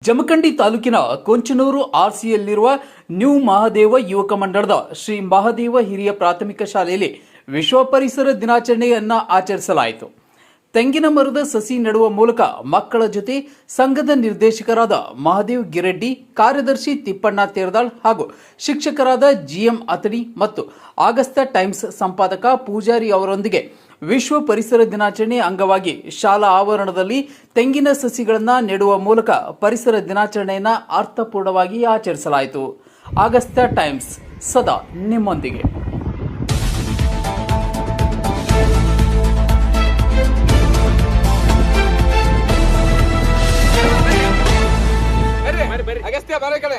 ಜಮಖಂಡಿ ತಾಲೂಕಿನ ಕೊಂಚನೂರು ಆರ್ಸಿಯಲ್ಲಿರುವ ನ್ಯೂ ಮಹಾದೇವ ಯುವಕ ಮಂಡಳದ ಶ್ರೀ ಮಹಾದೇವ ಹಿರಿಯ ಪ್ರಾಥಮಿಕ ಶಾಲೆಯಲ್ಲಿ ವಿಶ್ವ ಪರಿಸರ ದಿನಾಚರಣೆಯನ್ನು ಆಚರಿಸಲಾಯಿತು. ತೆಂಗಿನ ಮರದ ಸಸಿ ನೆಡುವ ಮೂಲಕ ಮಕ್ಕಳ ಜೊತೆ ಸಂಘದ ನಿರ್ದೇಶಕರಾದ ಮಹಾದೇವ್ ಗಿರೆಡ್ಡಿ, ಕಾರ್ಯದರ್ಶಿ ತಿಪ್ಪಣ್ಣ ತೇರದಾಳ್ ಹಾಗೂ ಶಿಕ್ಷಕರಾದ ಜಿಎಂ ಅತಡಿ ಮತ್ತು ಆಗಸ್ತಾ ಟೈಮ್ಸ್ ಸಂಪಾದಕ ಪೂಜಾರಿ ಅವರೊಂದಿಗೆ ವಿಶ್ವ ಪರಿಸರ ದಿನಾಚರಣೆ ಅಂಗವಾಗಿ ಶಾಲಾ ಆವರಣದಲ್ಲಿ ತೆಂಗಿನ ಸಸಿಗಳನ್ನು ನೆಡುವ ಮೂಲಕ ಪರಿಸರ ದಿನಾಚರಣೆಯನ್ನು ಅರ್ಥಪೂರ್ಣವಾಗಿ ಆಚರಿಸಲಾಯಿತು. ಆಗಸ್ತಾ ಟೈಮ್ಸ್ ಸದಾ ನಿಮ್ಮೊಂದಿಗೆ. ಅಗಸ್ತ್ಯ ಬಾರೆ ಕಡೆ